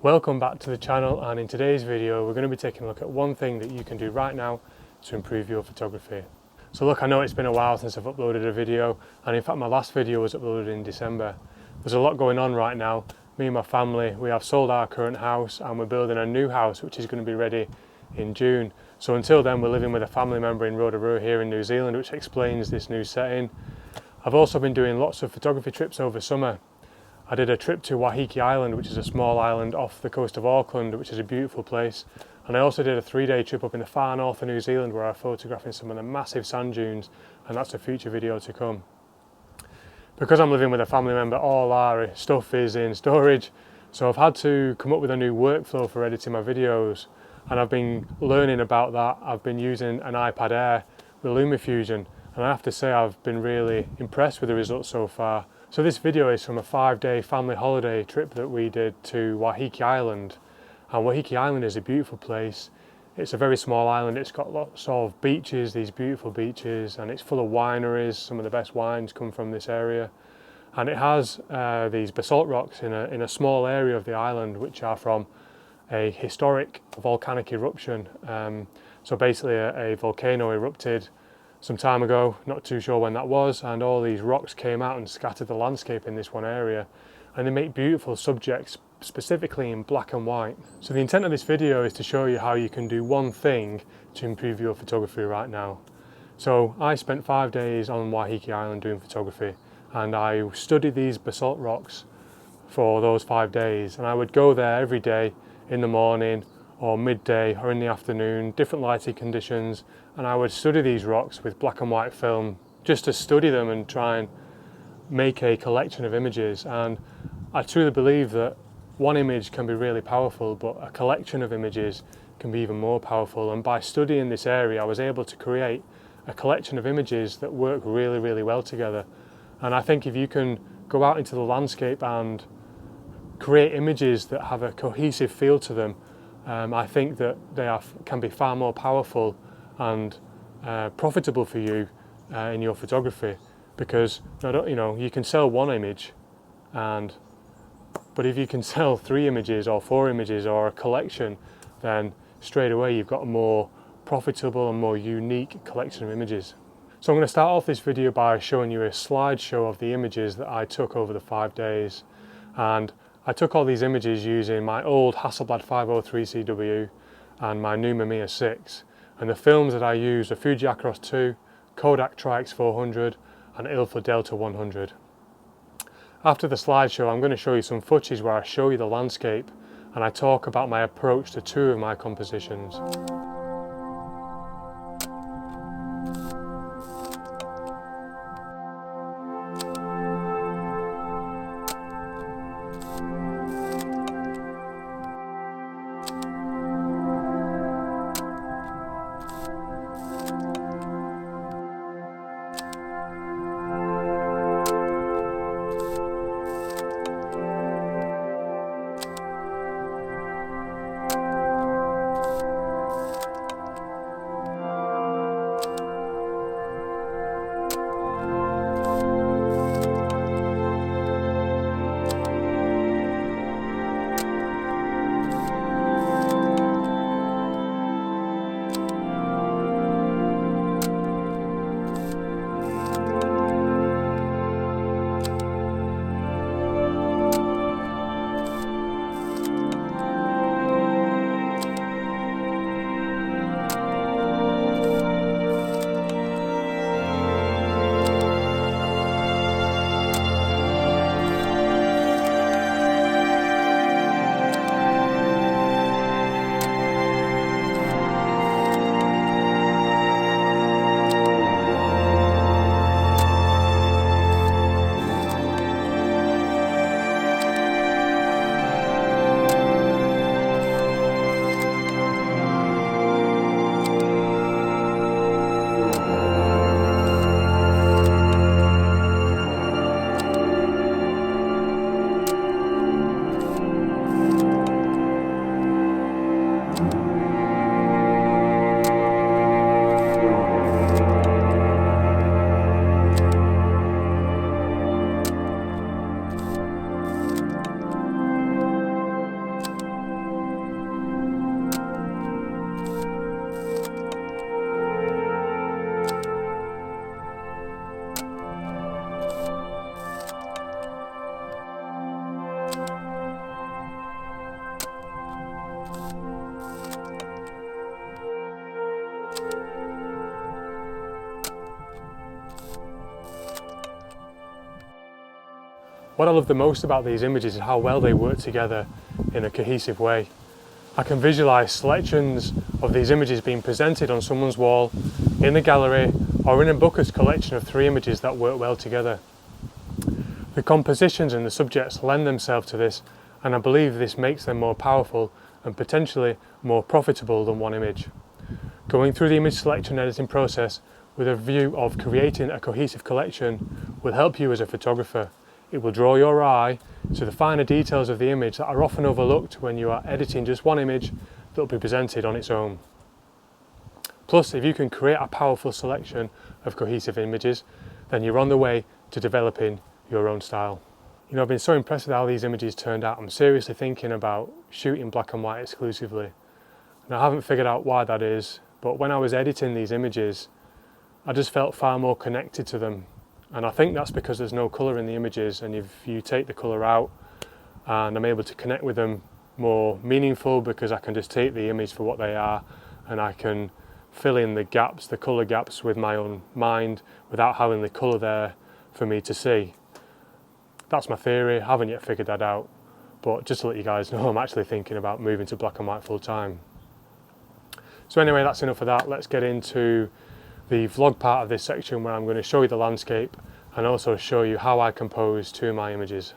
Welcome back to the channel, and in today's video we're going to be taking a look at one thing that you can do right now to improve your photography. So look, I know it's been a while since I've uploaded a video, and in fact my last video was uploaded in December. There's a lot going on right now. Me and my family, we have sold our current house and we're building a new house which is going to be ready in June. So until then we're living with a family member in Rotorua here in New Zealand, which explains this new setting. I've also been doing lots of photography trips over summer. I did a trip to Waiheke Island, which is a small island off the coast of Auckland, which is a beautiful place. And I also did a 3-day trip up in the far north of New Zealand where I'm photographing some of the massive sand dunes, and that's a future video to come. Because I'm living with a family member, all our stuff is in storage, so I've had to come up with a new workflow for editing my videos, and I've been learning about that. I've been using an iPad Air with LumaFusion, and I have to say I've been really impressed with the results so far. So this video is from a 5-day family holiday trip that we did to Waiheke Island. And Waiheke Island is a beautiful place. It's a very small island. It's got lots of beaches, these beautiful beaches, and it's full of wineries. Some of the best wines come from this area. And it has these basalt rocks in a small area of the island, which are from a historic volcanic eruption. So basically a volcano erupted some time ago, not too sure when that was, and all these rocks came out and scattered the landscape in this one area, and they make beautiful subjects, specifically in black and white. So the intent of this video is to show you how you can do one thing to improve your photography right now. So I spent 5 days on Waiheke Island doing photography, and I studied these basalt rocks for those 5 days, and I would go there every day in the morning or midday or in the afternoon, different lighting conditions, and I would study these rocks with black and white film just to study them and try and make a collection of images. And I truly believe that one image can be really powerful, but a collection of images can be even more powerful. And by studying this area I was able to create a collection of images that work really well together. And I think if you can go out into the landscape and create images that have a cohesive feel to them, I think that they can be far more powerful and profitable for you in your photography, because you can sell one image, but if you can sell 3 images or 4 images or a collection, then straight away you've got a more profitable and more unique collection of images. So I'm going to start off this video by showing you a slideshow of the images that I took over the 5 days. And I took all these images using my old Hasselblad 503 CW and my new Mamiya 6. And the films that I used are Fuji Acros II, Kodak Tri-X 400 and Ilford Delta 100. After the slideshow I'm going to show you some footage where I show you the landscape and I talk about my approach to 2 of my compositions. What I love the most about these images is how well they work together in a cohesive way. I can visualise selections of these images being presented on someone's wall, in the gallery, or in a booker's collection of 3 images that work well together. The compositions and the subjects lend themselves to this, and I believe this makes them more powerful and potentially more profitable than one image. Going through the image selection and editing process with a view of creating a cohesive collection will help you as a photographer. It will draw your eye to the finer details of the image that are often overlooked when you are editing just one image that will be presented on its own. Plus, if you can create a powerful selection of cohesive images, then you're on the way to developing your own style. You know, I've been so impressed with how these images turned out. I'm seriously thinking about shooting black and white exclusively. And I haven't figured out why that is, but when I was editing these images, I just felt far more connected to them. And I think that's because there's no colour in the images, and if you take the colour out, and I'm able to connect with them more meaningful because I can just take the image for what they are and I can fill in the gaps, the colour gaps with my own mind without having the colour there for me to see. That's my theory. I haven't yet figured that out, but just to let you guys know, I'm actually thinking about moving to black and white full time. So anyway, that's enough of that. Let's get into the vlog part of this section where I'm going to show you the landscape and also show you how I compose 2 of my images.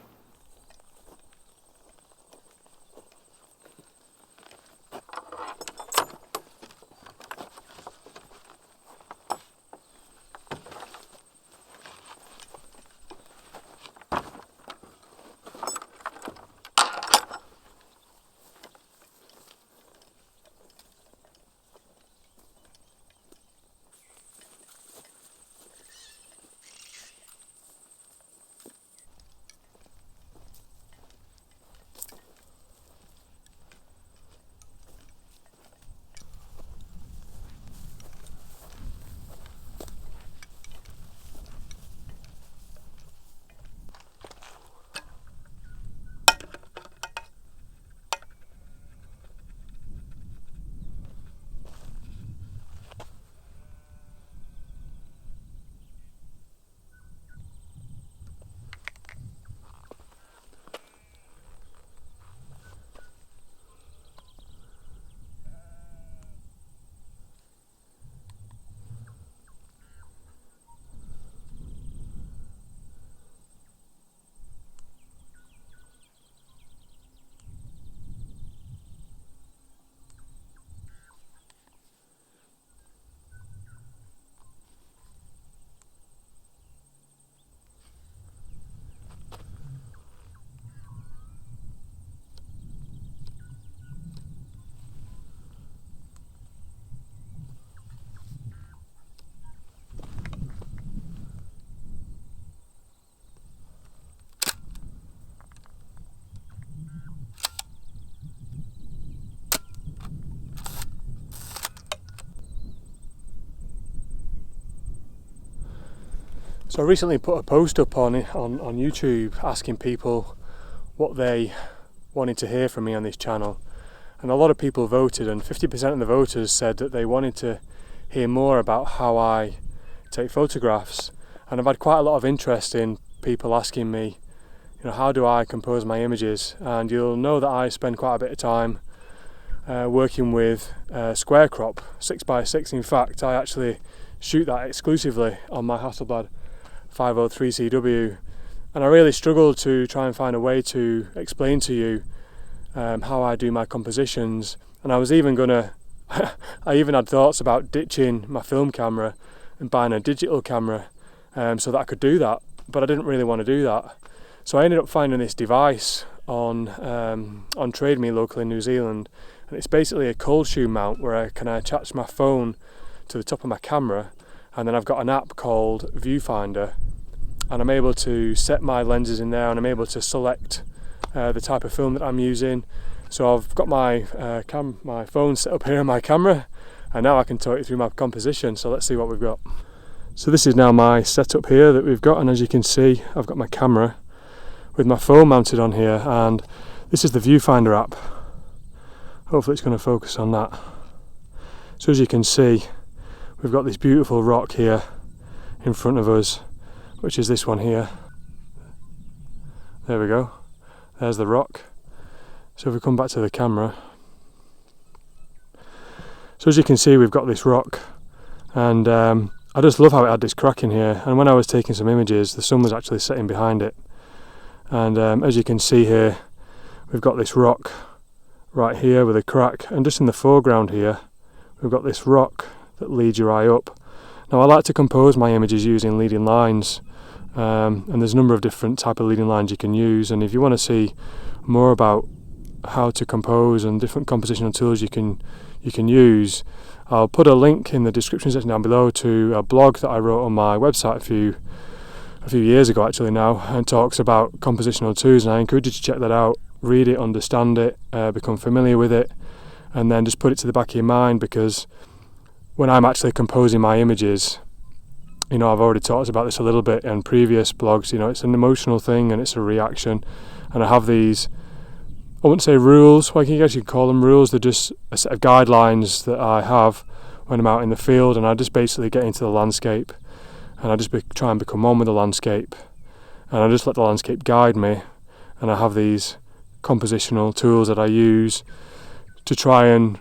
So I recently put a post up on YouTube asking people what they wanted to hear from me on this channel, and a lot of people voted, and 50% of the voters said that they wanted to hear more about how I take photographs. And I've had quite a lot of interest in people asking me, you know, how do I compose my images? And you'll know that I spend quite a bit of time working with square crop 6x6. In fact, I actually shoot that exclusively on my Hasselblad 503 CW, and I really struggled to try and find a way to explain to you how I do my compositions. And I was even gonna I even had thoughts about ditching my film camera and buying a digital camera so that I could do that, but I didn't really want to do that. So I ended up finding this device on Trade Me local in New Zealand, and it's basically a cold shoe mount where I can attach my phone to the top of my camera, and then I've got an app called Viewfinder, and I'm able to set my lenses in there, and I'm able to select the type of film that I'm using. So I've got my my phone set up here on my camera, and now I can talk you through my composition. So let's see what we've got. So this is now my setup here that we've got, and as you can see, I've got my camera with my phone mounted on here, and this is the Viewfinder app. Hopefully it's going to focus on that. So as you can see, we've got this beautiful rock here in front of us, which is this one here. There we go. There's the rock. So if we come back to the camera, so as you can see, we've got this rock, and I just love how it had this crack in here. And when I was taking some images, the sun was actually setting behind it, and as you can see here, we've got this rock right here with a crack, and just in the foreground here we've got this rock that leads your eye up. Now I like to compose my images using leading lines, and there's a number of different type of leading lines you can use, and if you want to see more about how to compose and different compositional tools you can use, I'll put a link in the description section down below to a blog that I wrote on my website a few years ago actually now, and talks about compositional tools, and I encourage you to check that out, read it, understand it, become familiar with it, and then just put it to the back of your mind, because when I'm actually composing my images, you know, I've already talked about this a little bit in previous blogs, you know, it's an emotional thing and it's a reaction, and I have these, I wouldn't say rules, well, I guess you could call them rules, they're just a set of guidelines that I have when I'm out in the field, and I just basically get into the landscape, and I just try and become one with the landscape, and I just let the landscape guide me, and I have these compositional tools that I use to try and,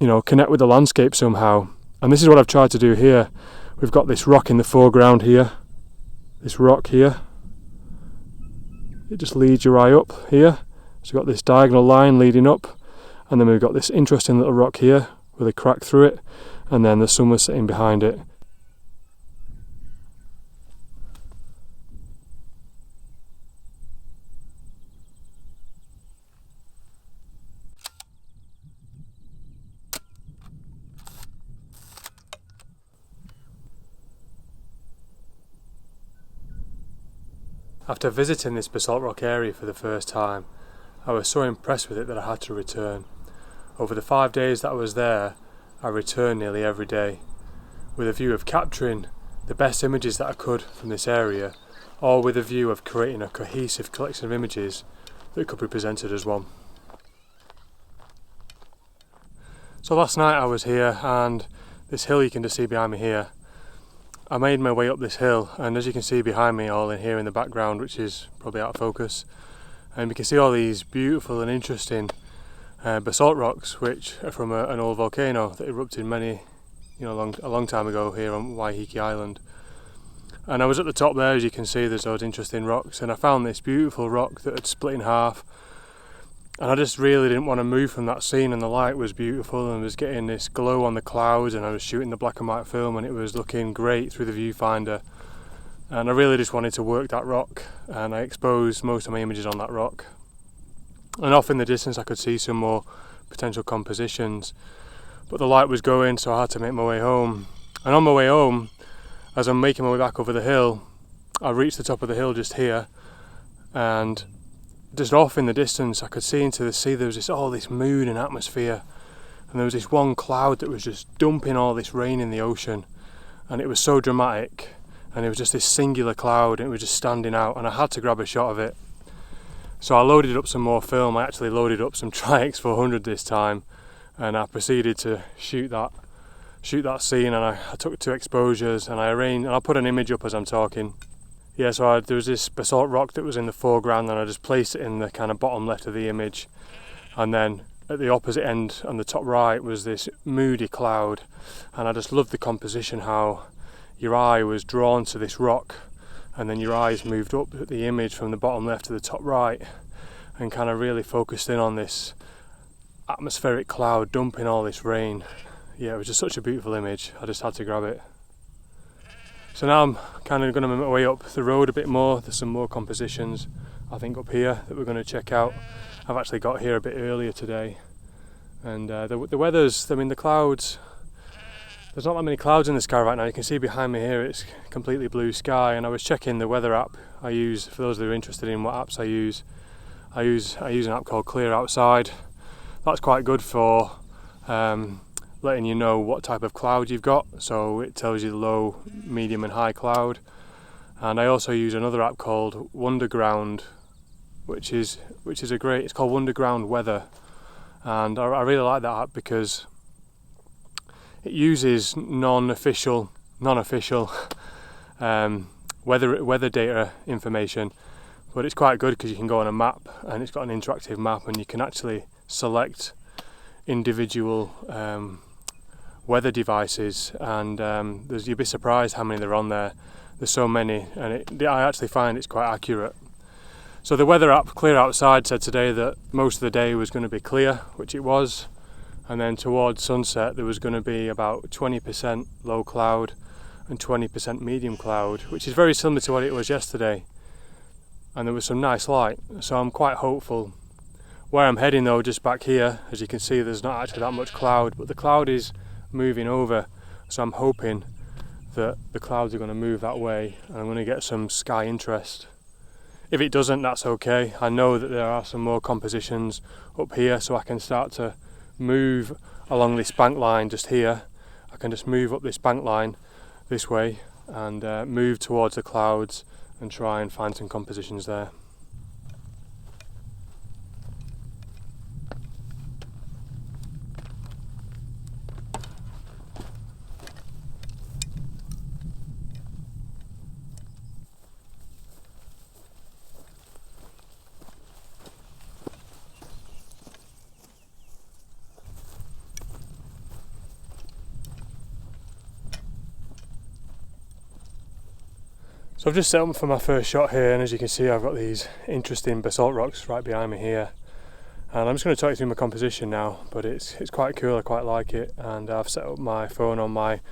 you know, connect with the landscape somehow. And this is what I've tried to do here. We've got this rock in the foreground here, this rock here, it just leads your eye up here, so we've got this diagonal line leading up, and then we've got this interesting little rock here with a crack through it, and then the sun was sitting behind it. After visiting this basalt rock area for the first time, I was so impressed with it that I had to return. Over the 5 days that I was there, I returned nearly every day, with a view of capturing the best images that I could from this area, or with a view of creating a cohesive collection of images that could be presented as one. So last night I was here, and this hill you can just see behind me here, I made my way up this hill, and as you can see behind me, all in here in the background, which is probably out of focus, and you can see all these beautiful and interesting basalt rocks, which are from an old volcano that erupted a long time ago here on Waiheke Island. And I was at the top there, as you can see, there's those interesting rocks, and I found this beautiful rock that had split in half, and I just really didn't want to move from that scene, and the light was beautiful and was getting this glow on the clouds, and I was shooting the black and white film and it was looking great through the viewfinder, and I really just wanted to work that rock, and I exposed most of my images on that rock. And off in the distance I could see some more potential compositions, but the light was going, so I had to make my way home. And on my way home, as I'm making my way back over the hill, I reached the top of the hill just here, and just off in the distance I could see into the sea there was this mood and atmosphere, and there was this one cloud that was just dumping all this rain in the ocean, and it was so dramatic, and it was just this singular cloud, and it was just standing out, and I had to grab a shot of it. So I loaded up some more film. I actually loaded up some Tri-X 400 this time, and I proceeded to shoot that scene, and I took 2 exposures, and I put an image up as I'm talking. Yeah, so there was this basalt rock that was in the foreground, and I just placed it in the kind of bottom left of the image, and then at the opposite end on the top right was this moody cloud, and I just loved the composition, how your eye was drawn to this rock, and then your eyes moved up at the image from the bottom left to the top right, and kind of really focused in on this atmospheric cloud dumping all this rain. Yeah, it was just such a beautiful image, I just had to grab it. So now I'm kind of going to make my way up the road a bit more. There's some more compositions I think up here that we're going to check out. I've actually got here a bit earlier today, and the weather's, I mean the clouds, there's not that many clouds in the sky right now. You can see behind me here it's completely blue sky, and I was checking the weather app I use. For those that are interested in what apps I use an app called Clear Outside. That's quite good for letting you know what type of cloud you've got, so it tells you the low, medium and high cloud. And I also use another app called Wonderground, which is a great, it's called Wonderground Weather, and I really like that app because it uses non-official weather data information, but it's quite good because you can go on a map, and it's got an interactive map, and you can actually select individual weather devices, and you'd be surprised how many there are on there. There's so many, and I actually find it's quite accurate. So the weather app Clear Outside said today that most of the day was going to be clear, which it was, and then towards sunset there was going to be about 20% low cloud and 20% medium cloud, which is very similar to what it was yesterday, and there was some nice light, so I'm quite hopeful. Where I'm heading though, just back here, as you can see, there's not actually that much cloud, but the cloud is moving over, so I'm hoping that the clouds are going to move that way and I'm going to get some sky interest. If it doesn't, that's okay. I know that there are some more compositions up here, so I can start to move along this bank line just here. I can just move up this bank line this way and move towards the clouds and try and find some compositions there. So I've just set up for my first shot here, and as you can see I've got these interesting basalt rocks right behind me here, and I'm just going to talk you through my composition now, but it's quite cool, I quite like it, and I've set up my phone on my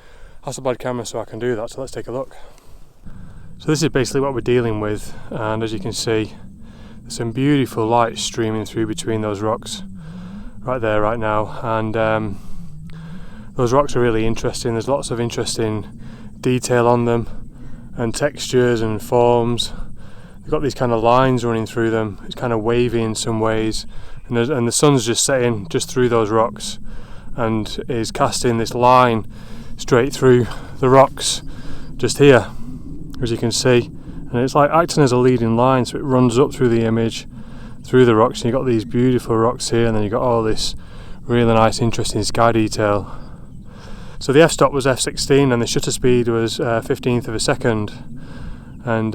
Hasselblad camera so I can do that, so let's take a look. So this is basically what we're dealing with, and as you can see there's some beautiful light streaming through between those rocks right there right now, and those rocks are really interesting. There's lots of interesting detail on them and textures and forms. They've got these kind of lines running through them. It's kind of wavy in some ways, and the sun's just setting just through those rocks and is casting this line straight through the rocks just here, as you can see, and it's like acting as a leading line, so it runs up through the image, through the rocks, and you've got these beautiful rocks here, and then you've got all this really nice interesting sky detail. So the f-stop was f16 and the shutter speed was 15th of a second, and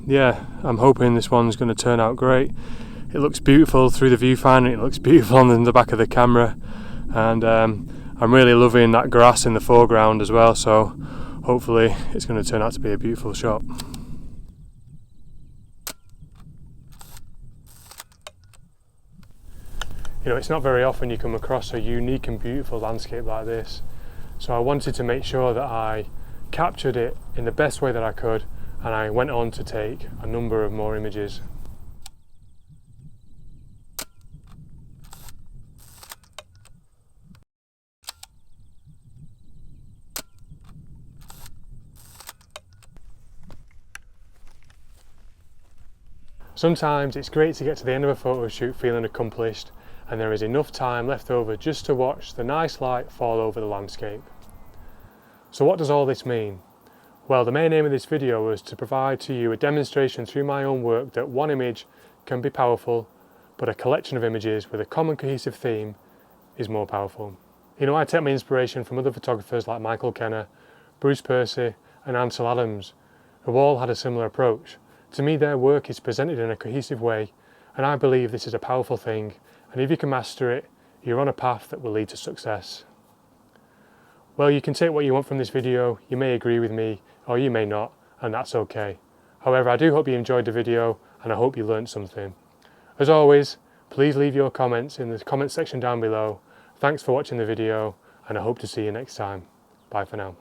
yeah, I'm hoping this one's going to turn out great. It looks beautiful through the viewfinder, it looks beautiful on the back of the camera, and I'm really loving that grass in the foreground as well, so hopefully it's going to turn out to be a beautiful shot. You know, it's not very often you come across a unique and beautiful landscape like this. So I wanted to make sure that I captured it in the best way that I could, and I went on to take a number of more images. Sometimes it's great to get to the end of a photo shoot feeling accomplished, and there is enough time left over just to watch the nice light fall over the landscape. So what does all this mean? Well, the main aim of this video was to provide to you a demonstration through my own work that one image can be powerful, but a collection of images with a common cohesive theme is more powerful. You know, I take my inspiration from other photographers like Michael Kenner, Bruce Percy and Ansel Adams, who all had a similar approach. To me, their work is presented in a cohesive way, and I believe this is a powerful thing, and if you can master it, you're on a path that will lead to success. Well, you can take what you want from this video. You may agree with me, or you may not, and that's okay. However, I do hope you enjoyed the video, and I hope you learned something. As always, please leave your comments in the comment section down below. Thanks for watching the video, and I hope to see you next time. Bye for now.